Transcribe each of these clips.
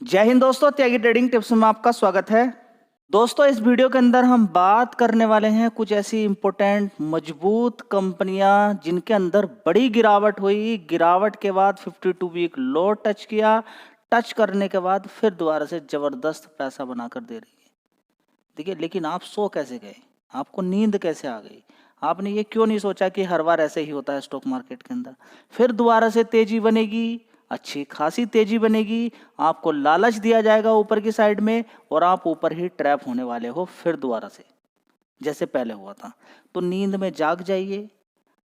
जय हिंद दोस्तों, त्यागी trading tips में आपका स्वागत है। दोस्तों, इस वीडियो के अंदर हम बात करने वाले हैं कुछ ऐसी इंपॉर्टेंट मजबूत कंपनियां जिनके अंदर बड़ी गिरावट हुई। गिरावट के बाद 52 वीक लो टच किया, टच करने के बाद फिर दोबारा से जबरदस्त पैसा बनाकर दे रही है। देखिए, लेकिन आप सो कैसे गए? आपको नींद कैसे आ गई? आपने ये क्यों नहीं सोचा कि हर बार ऐसे ही होता है स्टॉक मार्केट के अंदर? फिर दोबारा से तेजी बनेगी, अच्छी खासी तेजी बनेगी, आपको लालच दिया जाएगा ऊपर की साइड में और आप ऊपर ही ट्रैप होने वाले हो फिर दोबारा से, जैसे पहले हुआ था। तो नींद में जाग जाइए।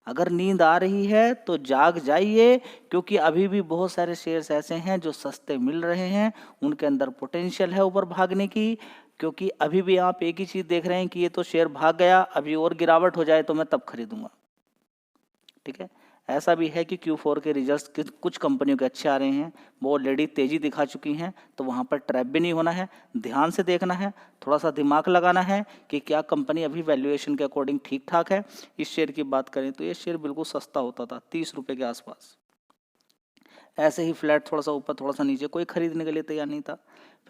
अगर नींद आ रही है तो जाग जाइए, क्योंकि अभी भी बहुत सारे शेयर्स ऐसे हैं जो सस्ते मिल रहे हैं, उनके अंदर पोटेंशियल है ऊपर भागने की। क्योंकि अभी भी आप एक ही चीज देख रहे हैं कि ये तो शेयर भाग गया, अभी और गिरावट हो जाए तो मैं तब खरीदूंगा। ठीक है, ऐसा भी है कि Q4 के रिजल्ट्स कुछ कंपनियों के अच्छे आ रहे हैं, वो ऑलरेडी तेजी दिखा चुकी हैं, तो वहाँ पर ट्रैप भी नहीं होना है। ध्यान से देखना है, थोड़ा सा दिमाग लगाना है कि क्या कंपनी अभी वैल्यूएशन के अकॉर्डिंग ठीक ठाक है। इस शेयर की बात करें तो ये शेयर बिल्कुल सस्ता होता था, 30 रुपये के आसपास, ऐसे ही फ्लैट, थोड़ा सा ऊपर थोड़ा सा नीचे, कोई खरीदने के लिए तैयार नहीं था।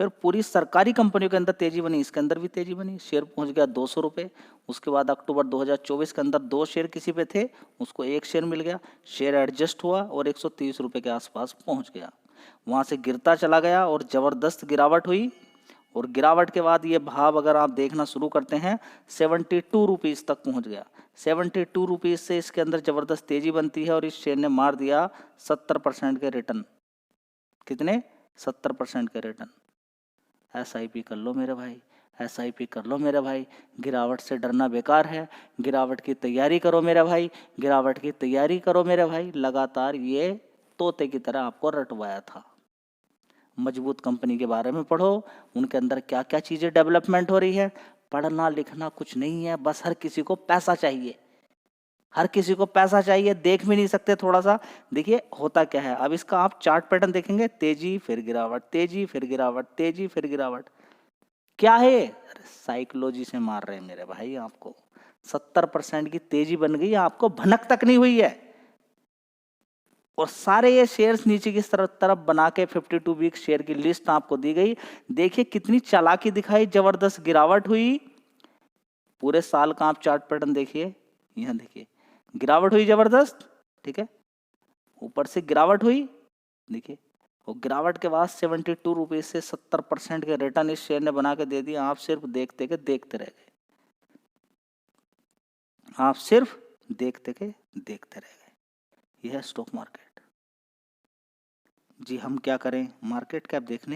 फिर पूरी सरकारी कंपनियों के अंदर तेजी बनी, इसके अंदर भी तेजी बनी, शेयर पहुंच गया 200 रुपये। उसके बाद अक्टूबर 2024 के अंदर 2 शेयर किसी पे थे, उसको 1 शेयर मिल गया, शेयर एडजस्ट हुआ और 130 रुपये के आसपास पहुंच गया। वहां से गिरता चला गया और जबरदस्त गिरावट हुई। और गिरावट के बाद ये भाव अगर आप देखना शुरू करते हैं, 72 रुपीज़ तक पहुंच गया। 72 रुपीज़ से इसके अंदर जबरदस्त तेजी बनती है और इस शेयर ने मार दिया 70% के रिटर्न। कितने? 70% के रिटर्न। SIP कर लो मेरे भाई, SIP कर लो मेरे भाई। गिरावट से डरना बेकार है, गिरावट की तैयारी करो मेरे भाई, गिरावट की तैयारी करो मेरे भाई। लगातार ये तोते की तरह आपको रटवाया था। मजबूत कंपनी के बारे में पढ़ो, उनके अंदर क्या क्या चीज़ें डेवलपमेंट हो रही है। पढ़ना लिखना कुछ नहीं है, बस हर किसी को पैसा चाहिए, हर किसी को पैसा चाहिए, देख भी नहीं सकते थोड़ा सा। देखिए होता क्या है, अब इसका आप चार्ट पैटर्न देखेंगे, तेजी फिर गिरावट, तेजी फिर गिरावट, तेजी फिर गिरावट। क्या है? अरे साइकोलॉजी से मार रहे हैं मेरे भाई आपको। 70% की तेजी बन गई, आपको भनक तक नहीं हुई है। और सारे ये शेयर्स नीचे की तरफ बना के 52 वीक शेयर की लिस्ट आपको दी गई। देखिए कितनी चालाकी दिखाई, जबरदस्त गिरावट हुई। पूरे साल का आप चार्ट पैटर्न देखिए, यहां देखिए गिरावट हुई जबरदस्त। ठीक है, ऊपर से गिरावट हुई, देखिए। और गिरावट के बाद 72 रुपीज से 70% के रिटर्न इस शेयर ने बना के दे दिया। आप सिर्फ देखते के देखते रह गए, आप सिर्फ देखते के देखते रह गए। यह है स्टॉक मार्केट। जी हम क्या करें, मार्केट कैप देख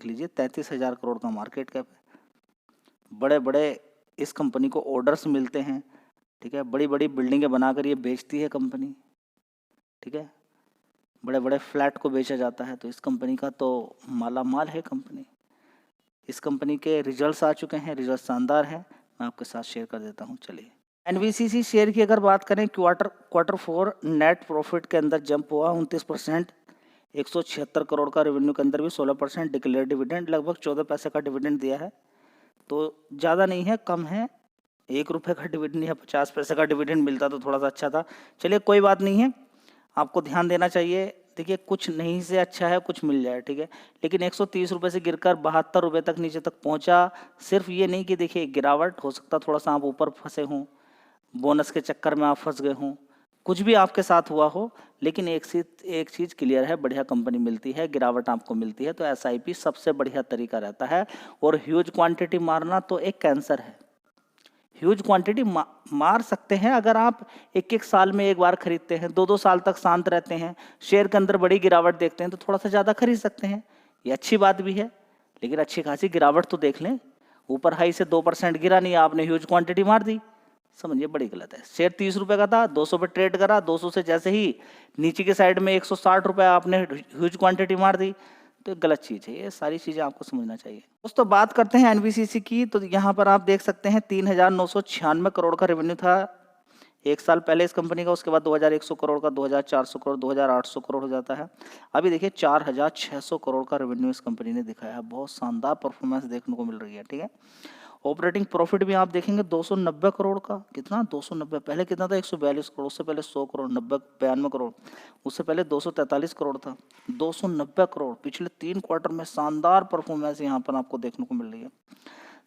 लीजिए, 33,000 करोड़ का मार्केट कैप है। बड़े बड़े इस कंपनी को ऑर्डर्स मिलते हैं। ठीक है, बड़ी बड़ी बिल्डिंगें बनाकर ये बेचती है कंपनी। ठीक है, बड़े बड़े फ्लैट को बेचा जाता है, तो इस कंपनी का तो माला माल है कंपनी। इस कंपनी के रिजल्ट्स आ चुके हैं, रिजल्ट शानदार है, मैं आपके साथ शेयर कर देता हूँ। चलिए, NVCC शेयर की अगर बात करें, क्वार्टर 4 नेट प्रॉफिट के अंदर जंप हुआ 29%, 176 करोड़ का रेवेन्यू के अंदर भी 16%। डिक्लेयर डिविडेंड लगभग 14 पैसे का डिविडेंड दिया है, तो ज़्यादा नहीं है, कम है। 1 रुपये का डिविडेंड या 50 पैसे का डिविडेंड मिलता तो थोड़ा सा अच्छा था। चलिए कोई बात नहीं है, आपको ध्यान देना चाहिए। देखिए कुछ नहीं से अच्छा है कुछ मिल जाए, ठीक है। लेकिन 130 रुपये से गिरकर 72 रुपये तक नीचे तक पहुंचा। सिर्फ ये नहीं कि देखिए गिरावट हो सकता, थोड़ा सा आप ऊपर फंसे हों, बोनस के चक्कर में आप फंस गए हों, कुछ भी आपके साथ हुआ हो, लेकिन एक चीज़ क्लियर है, बढ़िया कंपनी मिलती है, गिरावट आपको मिलती है, तो SIP सबसे बढ़िया तरीका रहता है। और ह्यूज क्वांटिटी मारना तो एक कैंसर है। ह्यूज क्वांटिटी मार सकते हैं अगर आप एक एक साल में एक बार खरीदते हैं, 2-2 साल तक शांत रहते हैं, शेयर के अंदर बड़ी गिरावट देखते हैं तो थोड़ा सा ज़्यादा खरीद सकते हैं, ये अच्छी बात भी है। लेकिन अच्छी खासी गिरावट तो देख लें, ऊपर हाई से 2% गिरा नहीं, आपने ह्यूज क्वांटिटी मार दी, समझिए बड़ी गलत है। शेयर 30 रुपये का था, 200 पे ट्रेड करा, 200 से जैसे ही नीचे की साइड में 160 रुपये आपने ह्यूज क्वांटिटी मार दी, तो गलत चीज़ है। ये सारी चीज़ें आपको समझना चाहिए। दोस्तों बात करते हैं NBCC की, तो यहाँ पर आप देख सकते हैं 3,996 करोड़ का रेवेन्यू था एक साल पहले इस कंपनी का। उसके बाद 2,100 करोड़ का, 2,400 करोड़, 2,800 करोड़ हो जाता है। अभी देखिए 4,600 करोड़ का रेवेन्यू इस कंपनी ने दिखाया है। बहुत शानदार परफॉर्मेंस देखने को मिल रही है, ठीक है। ऑपरेटिंग प्रॉफिट भी आप देखेंगे 290 करोड़ का। कितना? 290। पहले कितना था? 142 करोड़। उससे पहले 100 करोड़, 92 करोड़। उससे पहले 243 करोड़ था। 290 करोड़ पिछले 3 क्वार्टर में शानदार परफॉर्मेंस यहाँ पर आपको देखने को मिल रही है।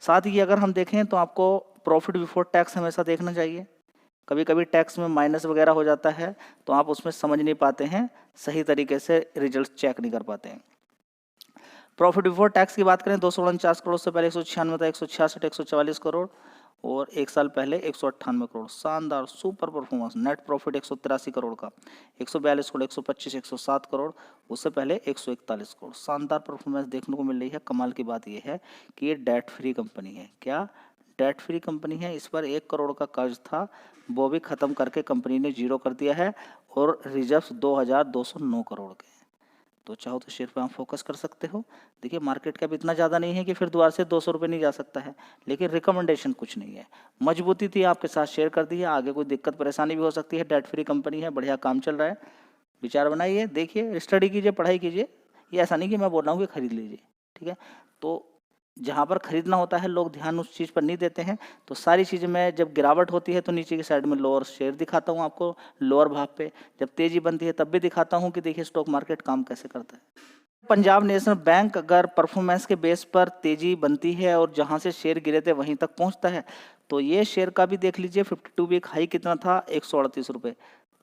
साथ ही अगर हम देखें तो आपको प्रॉफिट बिफोर टैक्स हमेशा देखना चाहिए। कभी कभी टैक्स में माइनस वगैरह हो जाता है तो आप उसमें समझ नहीं पाते हैं, सही तरीके से रिजल्ट चेक नहीं कर पाते हैं। प्रॉफिट बिफोर टैक्स की बात करें 249 करोड़ से पहले 196 था, 166, 144 करोड़ और एक साल पहले 198 करोड़। शानदार super performance. Net profit 183 crore का, 142 करोड़, 125, 107 करोड़। उससे पहले 141 करोड़। शानदार परफॉर्मेंस देखने को मिल रही है। कमाल की बात यह है कि ये डेट फ्री कंपनी है। क्या? डेट फ्री कंपनी है। इस पर 1 करोड़ का कर्ज था, वो भी खत्म करके कंपनी ने जीरो कर दिया है और रिजर्व्स 2209 करोड़ के। तो चाहो तो शेयर पे आप फोकस कर सकते हो। देखिए मार्केट कैप इतना ज़्यादा नहीं है कि फिर दोबारा से 200 रुपये नहीं जा सकता है, लेकिन रिकमेंडेशन कुछ नहीं है। मजबूती थी आपके साथ शेयर कर दी है। आगे कोई दिक्कत परेशानी भी हो सकती है। डेट फ्री कंपनी है, बढ़िया काम चल रहा है। विचार बनाइए, देखिए, स्टडी कीजिए, पढ़ाई कीजिए। ये ऐसा नहीं कि मैं बोल रहा हूँ कि खरीद लीजिए, ठीक है। तो जहाँ पर खरीदना होता है लोग ध्यान उस चीज़ पर नहीं देते हैं। तो सारी चीज़ें में जब गिरावट होती है तो नीचे की साइड में लोअर शेयर दिखाता हूँ आपको, लोअर भाव पे। जब तेजी बनती है तब भी दिखाता हूँ कि देखिए स्टॉक मार्केट काम कैसे करता है। पंजाब नेशनल बैंक अगर परफॉर्मेंस के बेस पर तेजी बनती है और जहां से शेयर गिरे थे वहीं तक पहुंचता है, तो ये शेयर का भी देख लीजिए। 52 वीक हाई कितना था? 138 रुपये।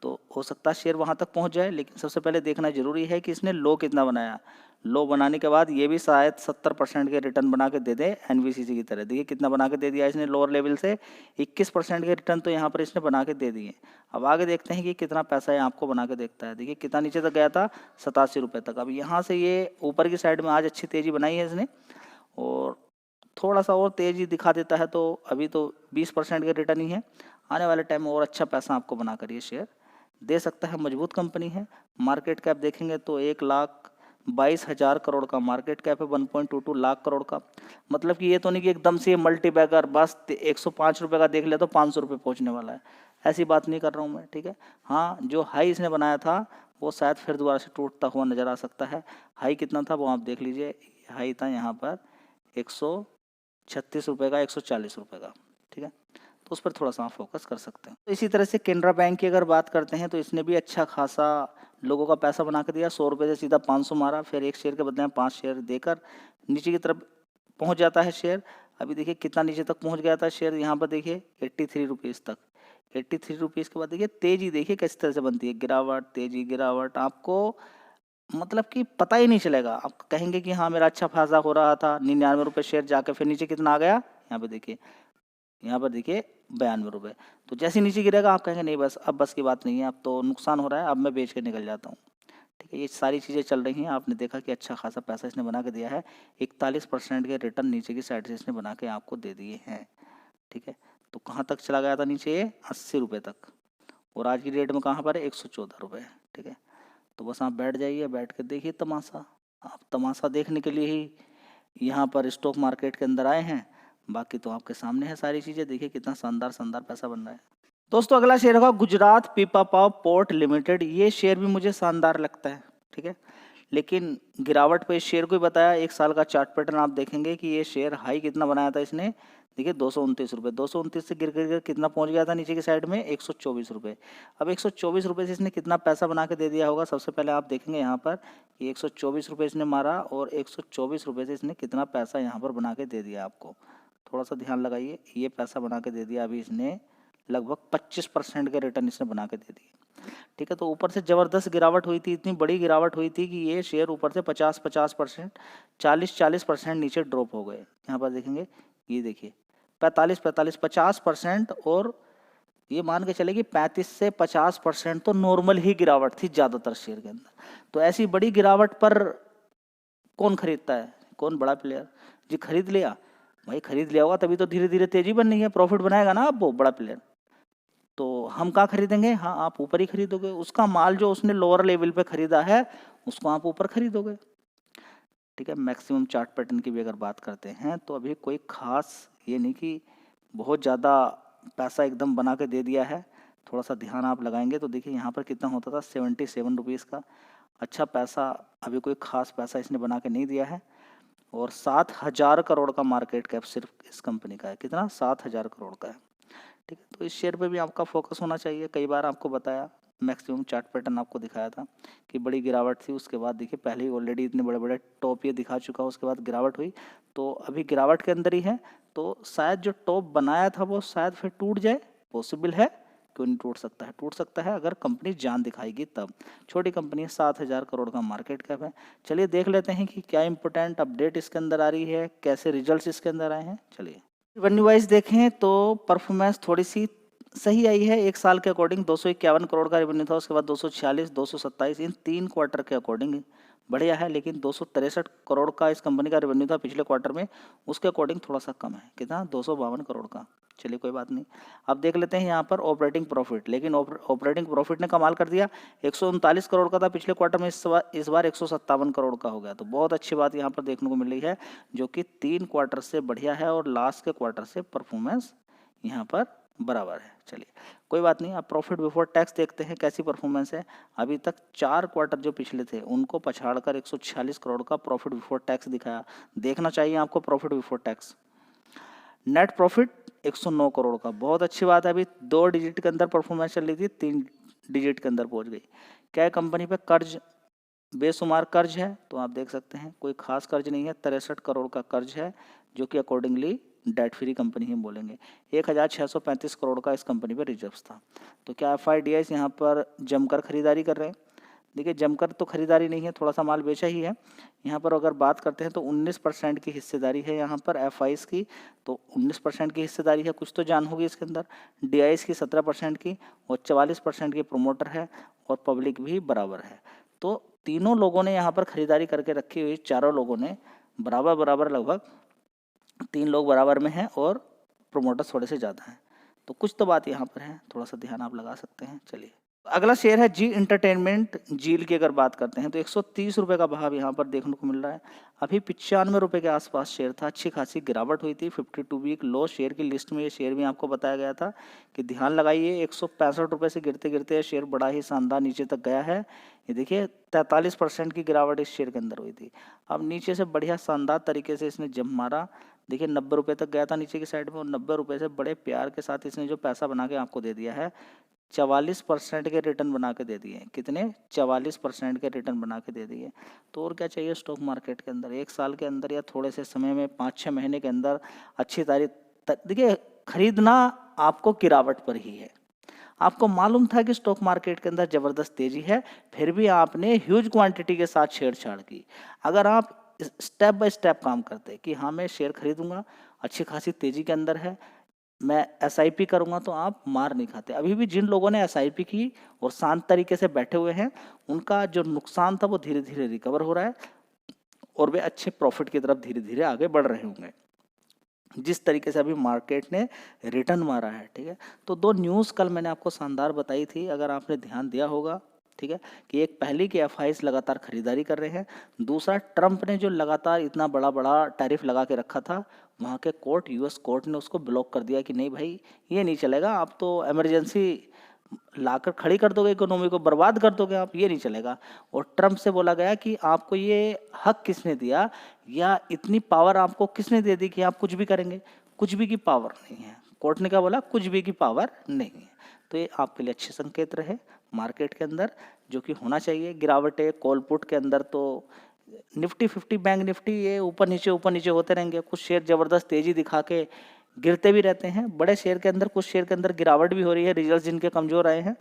तो हो सकता है शेयर वहां तक पहुंच जाए, लेकिन सबसे पहले देखना जरूरी है कि इसने लो कितना बनाया। लो बनाने के बाद ये भी शायद 70% के रिटर्न बना के दे दे एनबीसीसी की तरह। देखिए कितना बना के दे दिया इसने लोअर लेवल से, 21% के रिटर्न तो यहाँ पर इसने बना के दे दिए। अब आगे देखते हैं कि कितना पैसा है आपको बना के देखता है। देखिए कितना नीचे तक गया था? 87 रुपये तक। अब यहाँ से ये ऊपर की साइड में आज अच्छी तेजी बनाई है इसने, और थोड़ा सा और तेजी दिखा देता है तो अभी तो 20% के रिटर्न ही है। आने वाले टाइम में और अच्छा पैसा आपको बना कर ये शेयर दे सकता है। मजबूत कंपनी है। मार्केट कैप देखेंगे तो 1,22,000 करोड़ का मार्केट कैप है, 1.22 लाख करोड़ का। मतलब कि ये तो नहीं कि एकदम से मल्टी बैगर बस 105 रुपये का देख लिया तो 500 रुपये पहुँचने वाला है, ऐसी बात नहीं कर रहा हूँ मैं, ठीक है। हाँ, जो हाई इसने बनाया था वो शायद फिर दोबारा से टूटता हुआ नजर आ सकता है। हाई कितना था वो आप देख लीजिए। हाई था यहाँ पर 136 रुपये का, 140 रुपये का, ठीक है। तो उस पर थोड़ा सा आप फोकस कर सकते हैं। तो इसी तरह से केनरा बैंक की अगर बात करते हैं तो इसने भी अच्छा खासा लोगों का पैसा बना के दिया। 100 रुपये से सीधा 500 मारा, फिर एक शेयर के बदले में 5 शेयर देकर नीचे की तरफ पहुंच जाता है शेयर। अभी देखिए कितना नीचे तक पहुंच गया था शेयर, यहाँ पर देखिए 83 रुपीज़ तक। 83 रुपीज़ के बाद देखिए तेजी, देखिए किस तरह से बनती है, गिरावट, तेजी, गिरावट। आपको मतलब कि पता ही नहीं चलेगा। आप कहेंगे कि हाँ मेरा अच्छा फायदा हो रहा था, 99 रुपये शेयर जाके फिर नीचे कितना आ गया, यहाँ पे देखिए, यहाँ पर देखिए 92 रुपये। तो जैसे नीचे गिरेगा आप कहेंगे नहीं बस अब बस की बात नहीं है, अब तो नुकसान हो रहा है, अब मैं बेच के निकल जाता हूँ, ठीक है। ये सारी चीज़ें चल रही हैं। आपने देखा कि अच्छा खासा पैसा इसने बना के दिया है। 41% के रिटर्न नीचे की साइड से इसने बना के आपको दे दिए हैं, ठीक है। तो कहाँ तक चला गया था नीचे? 80 रुपये तक, और आज की डेट में कहाँ पर है? 114 रुपये, ठीक है। तो बस आप बैठ जाइए, बैठ के देखिए तमाशा। आप तमाशा देखने के लिए ही यहाँ पर स्टॉक मार्केट के अंदर आए हैं, बाकी तो आपके सामने है सारी चीज़ें। देखिए कितना शानदार शानदार पैसा बन रहा है। दोस्तों अगला शेयर होगा गुजरात पीपापाव पोर्ट लिमिटेड। ये शेयर भी मुझे शानदार लगता है, ठीक है, लेकिन गिरावट पे इस शेयर को ही बताया। 1 साल का चार्ट पैटर्न आप देखेंगे कि ये शेयर हाई कितना बनाया था इसने, देखिए 229 रुपये। 229 से गिर गिर कितना पहुंच गया था नीचे की साइड में? 124 रुपये। अब 124 रुपये से इसने कितना पैसा बना के दे दिया होगा? सबसे पहले आप देखेंगे यहाँ पर कि 124 रुपये इसने मारा, और 124 रुपये से इसने कितना पैसा यहाँ पर बना के दे दिया आपको। थोड़ा सा ध्यान लगाइए, ये पैसा बना के दे दिया अभी इसने, लगभग 25% के रिटर्न इसने बना के दे दिए, ठीक है। तो ऊपर से ज़बरदस्त गिरावट हुई थी, इतनी बड़ी गिरावट हुई थी कि ये शेयर ऊपर से 50% 40% नीचे ड्रॉप हो गए। यहाँ पर देखेंगे, ये देखिए 45 50%, और ये मान के चले कि 35 से 50% तो नॉर्मल ही गिरावट थी ज़्यादातर शेयर के अंदर। तो ऐसी बड़ी गिरावट पर कौन खरीदता है? कौन बड़ा प्लेयर जी खरीद लिया? भाई खरीद लिया होगा तभी तो धीरे धीरे तेजी बननी है, प्रॉफिट बनाएगा ना आप वो बड़ा प्लेयर। तो हम कहाँ खरीदेंगे? हाँ, आप ऊपर ही खरीदोगे। उसका माल जो उसने लोअर लेवल पे खरीदा है उसको आप ऊपर खरीदोगे, ठीक है। मैक्सिमम चार्ट पैटर्न की भी अगर बात करते हैं तो अभी कोई खास ये नहीं कि बहुत ज़्यादा पैसा एकदम बना के दे दिया है। थोड़ा सा ध्यान आप लगाएंगे तो देखिए यहाँ पर कितना होता था, 77 रुपीज़ का। अच्छा पैसा, अभी कोई खास पैसा इसने बना के नहीं दिया है। और 7,000 करोड़ का मार्केट कैप सिर्फ इस कंपनी का है। कितना? 7,000 करोड़ का है। ठीक है, तो इस शेयर पे भी आपका फोकस होना चाहिए। कई बार आपको बताया, मैक्सिमम चार्ट पैटर्न आपको दिखाया था कि बड़ी गिरावट थी, उसके बाद देखिए पहले ही ऑलरेडी इतने बड़े बड़े टॉप ये दिखा चुका, उसके बाद गिरावट हुई, तो अभी गिरावट के अंदर ही है। तो शायद जो टॉप बनाया था वो शायद फिर टूट जाए, पॉसिबल है। क्यों नहीं टूट सकता है? टूट सकता है अगर कंपनी जान दिखाएगी तब। छोटी कंपनी है, 7,000 करोड़ का मार्केट कैप है। चलिए देख लेते हैं कि क्या इंपॉर्टेंट अपडेट इसके अंदर आ रही है, कैसे रिजल्ट्स इसके अंदर आए हैं। चलिए रेवेन्यू वाइज देखें तो परफॉर्मेंस थोड़ी सी सही आई है। एक साल के अकॉर्डिंग 251 करोड़ का रेवेन्यू था, उसके बाद 246, 227, इन 3 क्वार्टर के अकॉर्डिंग बढ़िया है। लेकिन 263 करोड़ का इस कंपनी का रेवेन्यू था पिछले क्वार्टर में, उसके अकॉर्डिंग थोड़ा सा कम है। कितना? 252 करोड़ का। चलिए कोई बात नहीं। अब देख लेते हैं यहाँ पर ऑपरेटिंग प्रॉफिट। लेकिन ऑपरेटिंग प्रॉफिट ने कमाल कर दिया, 139 करोड़ का था पिछले क्वार्टर में, इस बार 157 करोड़ का हो गया। तो बहुत अच्छी बात यहाँ पर देखने को मिल रही है, जो कि 3 क्वार्टर से बढ़िया है और लास्ट के क्वार्टर से परफॉर्मेंस यहाँ पर बराबर है। चलिए कोई बात नहीं। अब प्रॉफिट बिफोर टैक्स देखते हैं कैसी परफॉर्मेंस है। अभी तक 4 क्वार्टर जो पिछले थे उनको पछाड़कर 146 करोड़ का प्रॉफिट बिफोर टैक्स दिखाया। देखना चाहिए आपको profit before tax. Net profit 109 crore का, बहुत अच्छी बात है। अभी 2 डिजिट के अंदर परफॉर्मेंस चल रही थी, 3 डिजिट के अंदर पहुंच गई। क्या कंपनी पे कर्ज, बेशुमार कर्ज है? तो आप देख सकते हैं कोई खास कर्ज नहीं है, 63 करोड़ का कर्ज है, जो कि अकॉर्डिंगली डेट फ्री कंपनी ही बोलेंगे। 1,635 करोड़ का इस कंपनी पर रिजर्व था। तो क्या FIDIs यहाँ पर जमकर खरीदारी कर रहे हैं? देखिए जमकर तो खरीदारी नहीं है, थोड़ा सा माल बेचा ही है। यहाँ पर अगर बात करते हैं तो 19% की हिस्सेदारी है यहाँ पर FIs की, तो 19% की हिस्सेदारी है, कुछ तो जान होगी इसके अंदर। DIs की 17% की और 44% की प्रोमोटर है और पब्लिक भी बराबर है। तो तीनों लोगों ने यहाँ पर खरीदारी करके रखी हुई, चारों लोगों ने बराबर बराबर, लगभग 3 लोग बराबर में हैं और प्रोमोटर्स थोड़े से ज़्यादा हैं। तो कुछ तो बात यहाँ पर है, थोड़ा सा ध्यान आप लगा सकते हैं। चलिए अगला शेयर है जी इंटरटेनमेंट। जील की अगर बात करते हैं तो 130 रुपये का भाव यहाँ पर देखने को मिल रहा है। अभी 95 रुपये के आसपास शेयर था, अच्छी खासी गिरावट हुई थी। 52 वीक लो शेयर की लिस्ट में ये शेयर भी आपको बताया गया था कि ध्यान लगाइए। 165 रुपये से गिरते गिरते शेयर बड़ा ही शानदार नीचे तक गया है। ये देखिए 43% की गिरावट इस शेयर के अंदर हुई थी। अब नीचे से बढ़िया शानदार तरीके से इसने जंप मारा। देखिए 90 रुपये तक गया था नीचे की साइड में, और 90 रुपये से बड़े प्यार के साथ इसने जो पैसा बना के आपको दे दिया है, 44% के रिटर्न बना के दे दिए। कितने? 44% के रिटर्न बना के दे दिए। तो और क्या चाहिए स्टॉक मार्केट के अंदर? 1 साल के अंदर या थोड़े से समय में, 5-6 महीने के अंदर अच्छी देखिए खरीदना आपको गिरावट पर ही है। आपको मालूम था कि स्टॉक मार्केट के अंदर जबरदस्त तेजी है, फिर भी आपने ह्यूज क्वांटिटी के साथ छेड़छाड़ की। अगर आप स्टेप बाय स्टेप काम करते कि हाँ मैं शेयर खरीदूंगा, अच्छी खासी तेजी के अंदर है, मैं SIP करूंगा, तो आप मार नहीं खाते। अभी भी जिन लोगों ने SIP की और शांत तरीके से बैठे हुए हैं, उनका जो नुकसान था वो धीरे धीरे रिकवर हो रहा है और वे अच्छे प्रॉफिट की तरफ धीरे धीरे आगे बढ़ रहे होंगे, जिस तरीके से अभी मार्केट ने रिटर्न मारा है। ठीक है, तो 2 न्यूज़ कल मैंने आपको शानदार बताई थी, अगर आपने ध्यान दिया होगा। ठीक है, कि एक पहली कि FIs लगातार खरीदारी कर रहे हैं, दूसरा ट्रंप ने जो लगातार इतना बड़ा बड़ा टैरिफ लगा के रखा था, वहाँ के कोर्ट, US कोर्ट ने उसको ब्लॉक कर दिया कि नहीं भाई ये नहीं चलेगा, आप तो इमरजेंसी लाकर खड़ी कर दोगे, इकोनॉमी को बर्बाद कर दोगे आप, ये नहीं चलेगा। और ट्रंप से बोला गया कि आपको ये हक किसने दिया या इतनी पावर आपको किसने दे दी कि आप कुछ भी करेंगे? कुछ भी की पावर नहीं है। कोर्ट ने क्या बोला? कुछ भी की पावर नहीं है। तो ये आपके लिए अच्छे संकेत रहे मार्केट के अंदर, जो कि होना चाहिए। गिरावटें कॉल पुट के अंदर तो निफ्टी 50, बैंक निफ्टी, ये ऊपर नीचे होते रहेंगे। कुछ शेयर जबरदस्त तेजी दिखा के गिरते भी रहते हैं। बड़े शेयर के अंदर, कुछ शेयर के अंदर गिरावट भी हो रही है, रिजल्ट जिनके कमजोर आए हैं,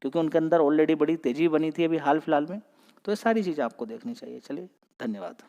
क्योंकि उनके अंदर ऑलरेडी बड़ी तेजी बनी थी अभी हाल फिलहाल में। तो ये सारी चीज़ आपको देखनी चाहिए। चलिए धन्यवाद।